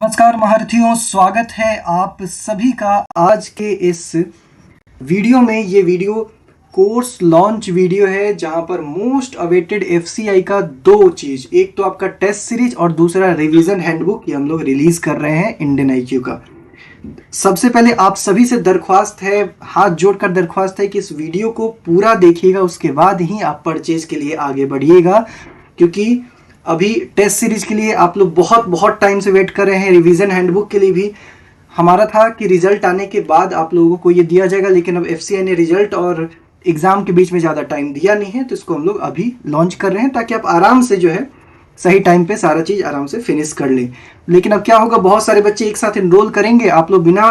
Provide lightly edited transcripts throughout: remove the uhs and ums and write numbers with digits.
नमस्कार महारथियों, स्वागत है आप सभी का आज के इस वीडियो में। ये वीडियो कोर्स लॉन्च वीडियो है जहां पर मोस्ट अवेटेड एफसीआई का दो चीज़, एक तो आपका टेस्ट सीरीज और दूसरा रिवीजन हैंडबुक, ये हम लोग रिलीज कर रहे हैं इंडियन आईक्यू का। सबसे पहले आप सभी से दरख्वास्त है, हाथ जोड़कर दरख्वास्त है कि इस वीडियो को पूरा देखिएगा, उसके बाद ही आप परचेज के लिए आगे बढ़िएगा, क्योंकि अभी टेस्ट सीरीज के लिए आप लोग बहुत टाइम से वेट कर रहे हैं। रिवीजन हैंडबुक के लिए भी हमारा था कि रिजल्ट आने के बाद आप लोगों को ये दिया जाएगा, लेकिन अब एफसीआई ने रिजल्ट और एग्जाम के बीच में ज़्यादा टाइम दिया नहीं है, तो इसको हम लोग अभी लॉन्च कर रहे हैं ताकि आप आराम से जो है सही टाइम पे सारा चीज़ आराम से फिनिश कर लें। लेकिन अब क्या होगा, बहुत सारे बच्चे एक साथ इनरोल करेंगे, आप लोग बिना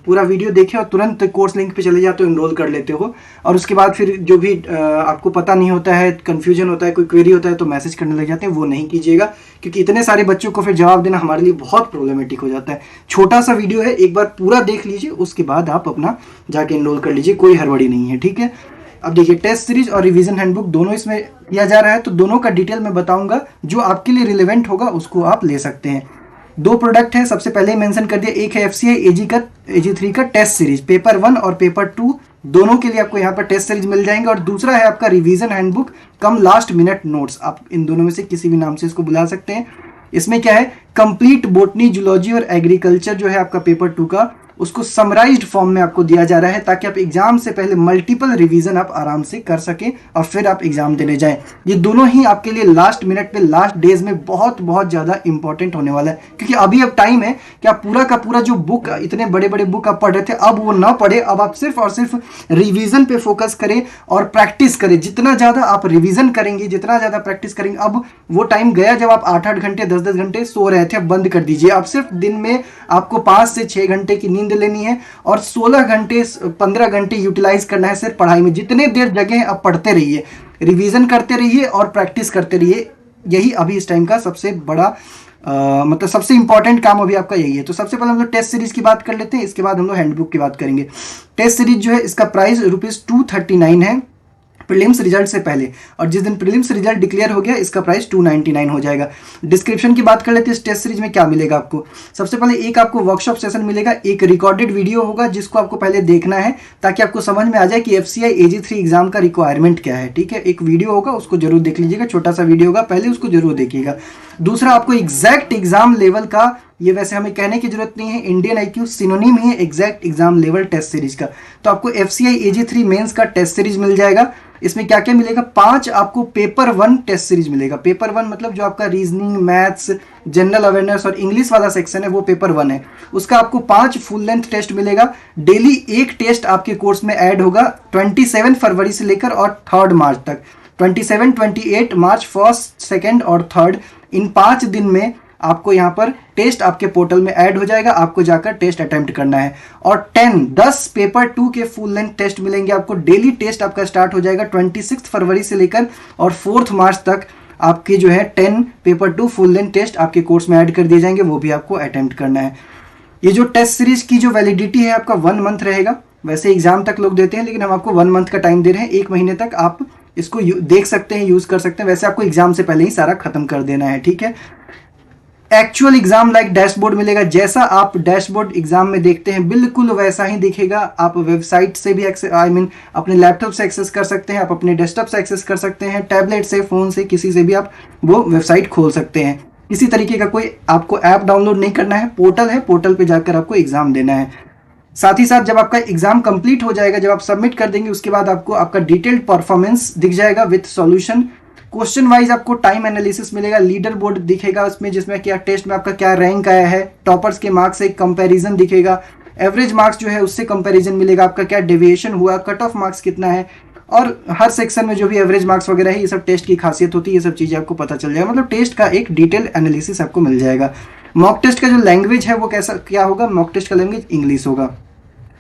पूरा वीडियो देखे और तुरंत कोर्स लिंक पे चले जाते हो, इनरोल कर लेते हो, और उसके बाद फिर जो भी आपको पता नहीं होता है, कन्फ्यूजन होता है, कोई क्वेरी होता है तो मैसेज करने लग जाते हैं। वो नहीं कीजिएगा, क्योंकि इतने सारे बच्चों को फिर जवाब देना हमारे लिए बहुत प्रॉब्लमेटिक हो जाता है। छोटा सा वीडियो है, एक बार पूरा देख लीजिए, उसके बाद आप अपना जाके इनरोल कर लीजिए, कोई हड़बड़ी नहीं है, ठीक है। अब देखिए, टेस्ट सीरीज और रिवीजन हैंडबुक दोनों इसमें किया जा रहा है, तो दोनों का डिटेल मैं बताऊंगा, जो आपके लिए रिलेवेंट होगा उसको आप ले सकते हैं। दो प्रोडक्ट है, सबसे पहले ही मेंशन कर दिया, एक है एफसीआई एजी3 का टेस्ट सीरीज, पेपर 1 और पेपर 2 दोनों के लिए आपको यहाँ पर टेस्ट सीरीज मिल जाएंगे, और दूसरा है आपका रिवीजन हैंडबुक कम लास्ट मिनट नोट्स। आप इन दोनों में से किसी भी नाम से इसको बुला सकते हैं। इसमें क्या है, कंप्लीट बोटनी, जूलॉजी और एग्रीकल्चर जो है आपका पेपर 2 का, उसको समराइज्ड फॉर्म में आपको दिया जा रहा है, ताकि आप एग्जाम से पहले मल्टीपल रिवीजन आप आराम से कर सकें और फिर आप एग्जाम देने जाएं। ये दोनों ही आपके लिए लास्ट मिनट पे, लास्ट डेज में बहुत ज़्यादा इंपॉर्टेंट होने वाला है, क्योंकि अभी अब टाइम है कि आप पूरा का पूरा जो बुक, इतने बड़े बड़े बुक आप पढ़ रहे थे, अब वो ना पढ़े, अब आप सिर्फ और सिर्फ रिवीजन पे फोकस करें और प्रैक्टिस करें। जितना ज़्यादा आप रिवीजन करेंगे, जितना ज़्यादा प्रैक्टिस करेंगे, अब वो टाइम गया जब आप 8-8 घंटे 10-10 घंटे सो रहे थे, अब बंद कर दीजिए। अब सिर्फ दिन में आपको 5 से 6 घंटे की नींद लेनी है और 16 घंटे 15 घंटे यूटिलाइज करना है सिर्फ पढ़ाई में। जितने देर जगह आप पढ़ते रहिए, रिवीजन करते रहिए और प्रैक्टिस करते रहिए। यही अभी इस टाइम का सबसे बड़ा मतलब सबसे इंपॉर्टेंट काम अभी आपका यही है। तो सबसे पहले हम लोग टेस्ट सीरीज की बात कर लेते हैं, इसके बाद हम लोग हैंडबुक की बात करेंगे। टेस्ट सीरीज जो है, इसका प्राइस ₹239 है प्रीलिम्स रिजल्ट से पहले, और जिस दिन प्रीलिम्स रिजल्ट डिक्लेयर हो गया इसका प्राइस 299 हो जाएगा। डिस्क्रिप्शन की बात कर लेते हैं, इस टेस्ट सीरीज में क्या मिलेगा आपको। सबसे पहले एक आपको वर्कशॉप सेशन मिलेगा, एक रिकॉर्डेड वीडियो होगा जिसको आपको पहले देखना है, ताकि आपको समझ में आ जाए कि एफसीआई एजी3 एग्जाम का रिक्वायरमेंट क्या है, ठीक है। एक वीडियो होगा, उसको जरूर देख लीजिएगा, छोटा सा वीडियो होगा, पहले उसको जरूर देखिएगा। दूसरा, आपको एग्जैक्ट एग्जाम लेवल का, ये वैसे हमें कहने की जरूरत नहीं है, इंडियन आईक्यू सिनोनिम ही है exact exam level test series का, तो आपको एफसीआई एजी3 मेंस का टेस्ट सीरीज मिल जाएगा। इसमें क्या क्या मिलेगा, 5 आपको पेपर 1 टेस्ट सीरीज मिलेगा। पेपर 1 मतलब जो आपका रीजनिंग, मैथ्स, जनरल अवेयरनेस और इंग्लिश वाला सेक्शन है, वो पेपर 1 है। उसका आपको 5 फुल लेंथ टेस्ट मिलेगा। डेली एक टेस्ट आपके कोर्स में ऐड होगा 27 फरवरी से लेकर और 3 मार्च तक। 27, 28 मार्च, 1, 2 और 3, इन 5 दिन में आपको यहाँ पर टेस्ट आपके पोर्टल में ऐड हो जाएगा, आपको जाकर टेस्ट अटेम्प्ट करना है। और 10 पेपर 2 के फुल लेंथ टेस्ट मिलेंगे आपको। डेली टेस्ट आपका स्टार्ट हो जाएगा 26 फरवरी से लेकर और 4 मार्च तक। आपके जो है 10 पेपर 2 फुल लेंथ टेस्ट आपके कोर्स में ऐड कर दिए जाएंगे, वो भी आपको अटेम्प्ट करना है। ये जो टेस्ट सीरीज की जो वैलिडिटी है आपका 1 मंथ रहेगा। वैसे एग्जाम तक लोग देते हैं, लेकिन हम आपको 1 मंथ का टाइम दे रहे हैं, 1 महीने तक आप इसको देख सकते हैं, यूज कर सकते हैं। वैसे आपको एग्जाम से पहले ही सारा खत्म कर देना है, ठीक है। एक्चुअल एग्जाम लाइक डैशबोर्ड मिलेगा, जैसा आप डैशबोर्ड एग्जाम में देखते हैं बिल्कुल वैसा ही दिखेगा। आप वेबसाइट से भी अपने लैपटॉप से एक्सेस कर सकते हैं, आप अपने डेस्कटॉप से एक्सेस कर सकते हैं, टैबलेट से, फोन से, किसी से भी आप वो वेबसाइट खोल सकते हैं। किसी तरीके का कोई आपको ऐप डाउनलोड नहीं करना है, पोर्टल है, पोर्टल पे जाकर आपको एग्जाम देना है। साथ ही साथ जब आपका एग्जाम कंप्लीट हो जाएगा, जब आप सबमिट कर देंगे, उसके बाद आपको आपका डिटेल्ड परफॉर्मेंस दिख जाएगा विथ सॉल्यूशन। क्वेश्चन वाइज आपको टाइम एनालिसिस मिलेगा, लीडर बोर्ड दिखेगा उसमें, जिसमें क्या टेस्ट में आपका क्या रैंक आया है, टॉपर्स के मार्क्स से एक कंपैरिजन दिखेगा, एवरेज मार्क्स जो है उससे कंपैरिजन मिलेगा, आपका क्या डेविएशन हुआ, कट ऑफ मार्क्स कितना है, और हर सेक्शन में जो भी एवरेज मार्क्स वगैरह है, ये सब टेस्ट की खासियत होती है, ये सब चीज़ें आपको पता चल जाएगा। मतलब टेस्ट का एक डिटेल एनालिसिस आपको मिल जाएगा। मॉक टेस्ट का जो लैंग्वेज है वो कैसा क्या होगा, मॉक टेस्ट का लैंग्वेज इंग्लिश होगा,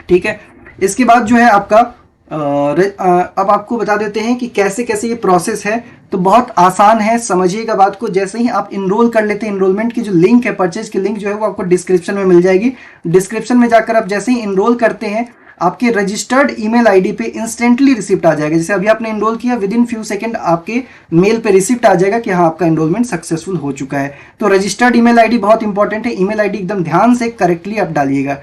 ठीक है। इसके बाद जो है आपका अब आपको बता देते हैं कि कैसे कैसे ये प्रोसेस है। तो बहुत आसान है, समझिएगा बात को। जैसे ही आप इनरोल कर लेते हैं, इनरोलमेंट की जो लिंक है, परचेज की लिंक जो है वो आपको डिस्क्रिप्शन में मिल जाएगी। डिस्क्रिप्शन में जाकर आप जैसे ही इनरोल करते हैं, आपके रजिस्टर्ड ईमेल आईडी पे इंस्टेंटली रिसिप्ट आ जाएगा। जैसे अभी आपने एनरोल किया, विद इन फ्यू सेकंड आपके मेल पे रिसिप्ट आ जाएगा कि हाँ आपका एनरोलमेंट सक्सेसफुल हो चुका है। तो रजिस्टर्ड ईमेल आईडी बहुत इंपॉर्टेंट है, ईमेल आईडी एकदम ध्यान से करेक्टली आप डालिएगा।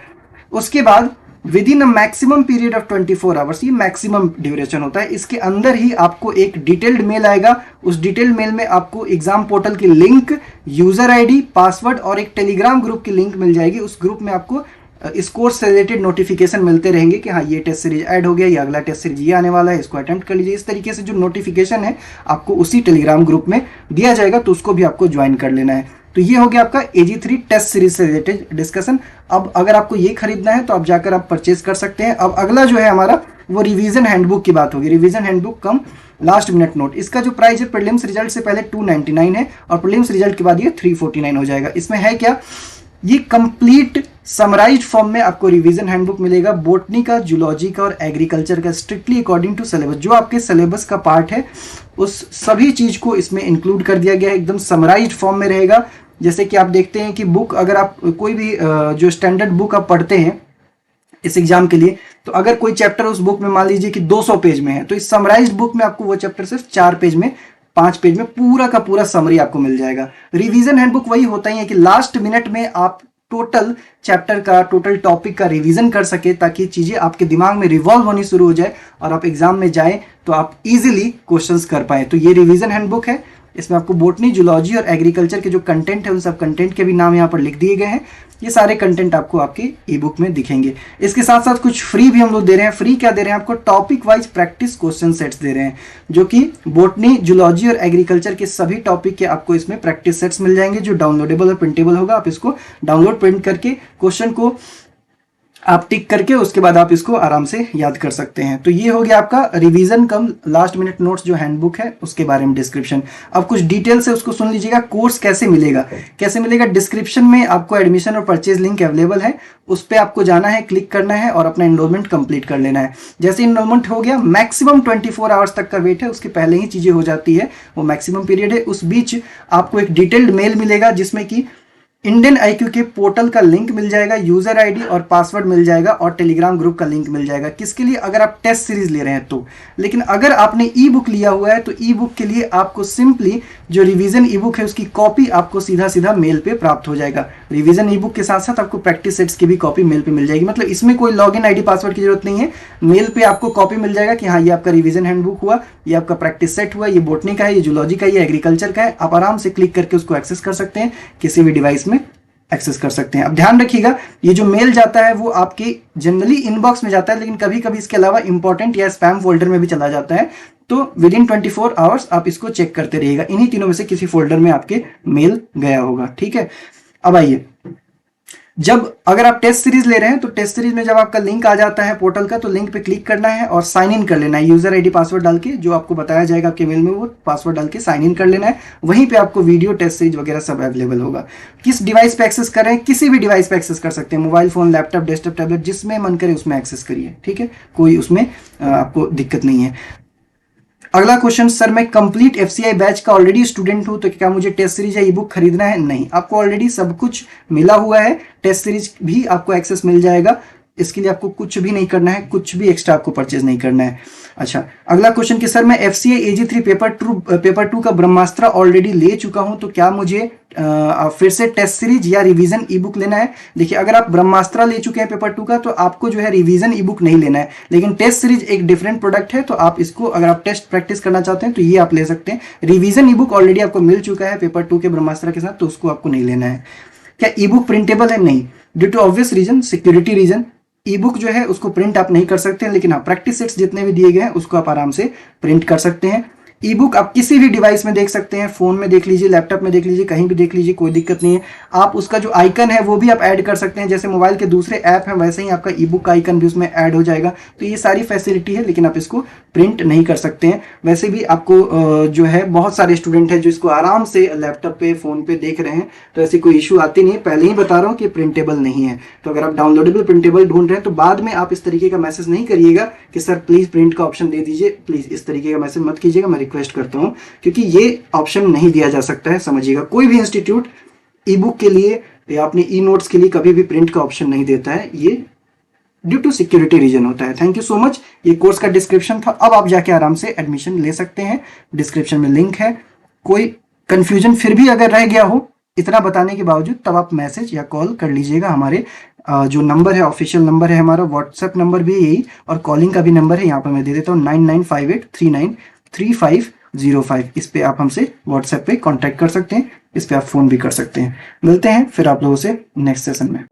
उसके बाद with in a maximum period of 24 hours, ये मैक्सिमम ड्यूरेशन होता है, इसके अंदर ही आपको एक डिटेल्ड मेल आएगा। उस डिटेल्ड मेल में आपको एग्जाम पोर्टल की लिंक, यूजर आईडी, पासवर्ड और एक टेलीग्राम ग्रुप की लिंक मिल जाएगी। उस ग्रुप में आपको इस कोर्स से रिलेटेड नोटिफिकेशन मिलते रहेंगे कि हाँ ये टेस्ट सीरीज ऐड हो गया, ये अगला टेस्ट सीरीज ये आने वाला है, इसको अटेम्प्ट कर लीजिए। इस तरीके से जो नोटिफिकेशन है आपको उसी टेलीग्राम ग्रुप में दिया जाएगा, तो उसको भी आपको ज्वाइन कर लेना है। तो ये हो गया आपका AG3 टेस्ट सीरीज से रिलेटेड डिस्कशन। अब अगर आपको ये खरीदना है तो आप जाकर आप परचेज कर सकते हैं। अब अगला जो है हमारा वो रिवीजन हैंडबुक की बात होगी। रिवीजन हैंडबुक कम लास्ट मिनट नोट, इसका जो प्राइस है प्रीलिम्स रिजल्ट से पहले 299 है और प्रीलिम्स रिजल्ट के बाद ये 349 हो जाएगा। इसमें है क्या, ये कंप्लीट समराइज्ड फॉर्म में आपको रिवीजन हैंडबुक मिलेगा, बोटनी का, जूलॉजी का और एग्रीकल्चर का, स्ट्रिक्टली अकॉर्डिंग टू सिलेबस। जो आपके सिलेबस का पार्ट है उस सभी चीज को इसमें इंक्लूड कर दिया गया है, एकदम समराइज्ड फॉर्म में रहेगा। जैसे कि आप देखते हैं कि बुक, अगर आप कोई भी जो स्टैंडर्ड बुक आप पढ़ते हैं इस एग्जाम के लिए, तो अगर कोई चैप्टर उस बुक में मान लीजिए कि 200 पेज में है, तो इस समराइज्ड बुक में आपको वो चैप्टर सिर्फ 4 पेज में, 5 पेज में पूरा का पूरा समरी आपको मिल जाएगा। रिवीजन हैंडबुक वही होता ही है कि लास्ट मिनट में आप टोटल चैप्टर का, टोटल टॉपिक का रिवीजन कर सके, ताकि चीजें आपके दिमाग में रिवॉल्व होनी शुरू हो जाए और आप एग्जाम में जाएं तो आप इजीली क्वेश्चंस कर पाए। तो ये रिवीजन हैंडबुक है, इसमें आपको बोटनी, जूलॉजी और एग्रीकल्चर के जो कंटेंट है उन सब कंटेंट के भी नाम यहाँ पर लिख दिए गए हैं। ये सारे कंटेंट आपको आपकी ई बुक में दिखेंगे। इसके साथ साथ कुछ फ्री भी हम लोग दे रहे हैं। फ्री क्या दे रहे हैं आपको, topic wise practice question sets दे रहे हैं, जो कि बोटनी, जूलॉजी और एग्रीकल्चर के सभी टॉपिक के आपको इसमें प्रैक्टिस सेट्स मिल जाएंगे, जो डाउनलोडेबल और प्रिंटेबल होगा। आप इसको डाउनलोड प्रिंट करके क्वेश्चन को आप टिक करके उसके बाद आप इसको आराम से याद कर सकते हैं। तो ये हो गया आपका रिवीजन कम लास्ट मिनट नोट्स जो हैंडबुक है उसके बारे में डिस्क्रिप्शन। अब कुछ डिटेल्स है उसको सुन लीजिएगा। कोर्स कैसे मिलेगा, कैसे मिलेगा, डिस्क्रिप्शन में आपको एडमिशन और परचेज लिंक अवेलेबल है, उस पर आपको जाना है, क्लिक करना है और अपना एनरोलमेंट कंप्लीट कर लेना है। जैसे एनरोलमेंट हो गया, मैक्सिमम 24 आवर्स तक का वेट है, उसके पहले ही चीजें हो जाती है, वो मैक्सिमम पीरियड है। उस बीच आपको एक डिटेल्ड मेल मिलेगा जिसमें कि इंडियन IQ के पोर्टल का लिंक मिल जाएगा, यूजर आईडी और पासवर्ड मिल जाएगा और टेलीग्राम ग्रुप का लिंक मिल जाएगा। किसके लिए, अगर आप टेस्ट सीरीज ले रहे हैं तो। लेकिन अगर आपने ई बुक लिया हुआ है तो ई बुक के लिए आपको सिंपली जो रिवीजन ई बुक है उसकी कॉपी आपको सीधा सीधा मेल पे प्राप्त हो जाएगा। रिवीजन ई बुक के साथ साथ आपको प्रैक्टिस सेट्स की भी कॉपी मेल पे मिल जाएगी। मतलब इसमें कोई लॉगिन आईडी पासवर्ड की जरूरत नहीं है, मेल पे आपको कॉपी मिल जाएगा कि हाँ ये आपका रिवीजन हैंडबुक हुआ, ये आपका प्रैक्टिस सेट हुआ, ये बोटनी का है, ये जूलॉजी का है, ये एग्रीकल्चर का है। आप आराम से क्लिक करके उसको एक्सेस कर सकते हैं, किसी भी डिवाइस में एक्सेस कर सकते हैं। अब ध्यान रखिएगा, ये जो मेल जाता है वो आपके जनरली इनबॉक्स में जाता है, लेकिन कभी कभी इसके अलावा इंपॉर्टेंट या स्पैम फोल्डर में भी चला जाता है। तो विद इन 24 आवर्स आप इसको चेक करते रहिएगा, इन्हीं तीनों में से किसी फोल्डर में आपके मेल गया होगा। ठीक है, अब आइए, जब अगर आप टेस्ट सीरीज ले रहे हैं तो टेस्ट सीरीज में जब आपका लिंक आ जाता है पोर्टल का, तो लिंक पे क्लिक करना है और साइन इन कर लेना है, यूजर आईडी पासवर्ड डाल के, जो आपको बताया जाएगा आपके मेल में वो पासवर्ड डाल के साइन इन कर लेना है। वहीं पे आपको वीडियो, टेस्ट सीरीज वगैरह सब अवेलेबल होगा। किस डिवाइस पे एक्सेस कर रहे हैं, किसी भी डिवाइस पे एक्सेस कर सकते हैं, mobile phone, laptop, desktop, tablet, जिसमें मन करे उसमें एक्सेस करिए। ठीक है, कोई उसमें आपको दिक्कत नहीं है। अगला क्वेश्चन, सर मैं कंप्लीट FCI बैच का ऑलरेडी स्टूडेंट हूं, तो क्या मुझे टेस्ट सीरीज या ई बुक खरीदना है? नहीं, आपको ऑलरेडी सब कुछ मिला हुआ है, टेस्ट सीरीज भी आपको एक्सेस मिल जाएगा। इसके लिए आपको कुछ भी नहीं करना है, कुछ भी एक्स्ट्रा आपको परचेज नहीं करना है। अच्छा, अगला क्वेश्चन कि सर मैं FCI AG3 पेपर 2 का ब्रह्मास्त्र ऑलरेडी ले चुका हूं, तो क्या मुझे फिर से टेस्ट सीरीज या रिवीजन ई बुक लेना है? देखिए, अगर आप ब्रह्मास्त्र ले चुके हैं पेपर 2 का, तो आपको जो है रिवीजन ई बुक नहीं लेना है, लेकिन टेस्ट सीरीज एक डिफरेंट प्रोडक्ट है, तो आप इसको, अगर आप टेस्ट प्रैक्टिस करना चाहते हैं तो ये आप ले सकते हैं। रिवीजन ई बुक ऑलरेडी आपको मिल चुका है पेपर 2 के ब्रह्मास्त्र के साथ, तो उसको आपको नहीं लेना है। क्या ई बुक प्रिंटेबल है? नहीं, due to obvious reason, security reason, e book जो है उसको प्रिंट आप नहीं कर सकते हैं, लेकिन हाँ प्रैक्टिस सेट्स जितने भी दिए गए हैं उसको आप आराम से प्रिंट कर सकते हैं। ई बुक आप किसी भी डिवाइस में देख सकते हैं, फोन में देख लीजिए, लैपटॉप में देख लीजिए, कहीं भी देख लीजिए, कोई दिक्कत नहीं है। आप उसका जो आइकन है वो भी आप ऐड कर सकते हैं, जैसे मोबाइल के दूसरे ऐप हैं वैसे ही आपका ई बुक का आइकन भी उसमें ऐड हो जाएगा। तो ये सारी फैसिलिटी है, लेकिन आप इसको प्रिंट नहीं कर सकते हैं। वैसे भी आपको जो है बहुत सारे स्टूडेंट हैं जो इसको आराम से लैपटॉप पे, फोन पे देख रहे हैं, तो ऐसी कोई इशू आती नहीं है। पहले ही बता रहा हूँ कि प्रिंटेबल नहीं है। तो अगर आप डाउनलोडेबल प्रिंटेबल ढूंढ रहे हैं तो बाद में आप इस तरीके का मैसेज नहीं करिएगा कि सर प्लीज प्रिंट का ऑप्शन दे दीजिए, प्लीज इस तरीके का मैसेज मत कीजिएगा, मैं रिक्वेस्ट करता हूँ, क्योंकि ये ऑप्शन नहीं दिया जा सकता है। समझिएगा, कोई भी इंस्टीट्यूट ई बुक के लिए या अपने ई नोट्स के लिए कभी भी प्रिंट का ऑप्शन नहीं देता है, ये ड्यू टू सिक्योरिटी रीजन होता है। Thank you so much. ये कोर्स का डिस्क्रिप्शन था, अब आप जाके आराम से एडमिशन ले सकते हैं, डिस्क्रिप्शन में लिंक है। कोई कंफ्यूजन फिर भी अगर रह गया हो इतना बताने के बावजूद, तब आप मैसेज या कॉल कर लीजिएगा। हमारे जो नंबर है, ऑफिशियल नंबर है हमारा, व्हाट्सएप नंबर भी यही, और कॉलिंग का भी नंबर है, यहाँ पर मैं दे देता हूँ 9958393505। इस पे आप हमसे व्हाट्सएप पे कांटेक्ट कर सकते हैं, इस पे आप फोन भी कर सकते हैं। मिलते हैं फिर आप लोगों से नेक्स्ट सेशन में।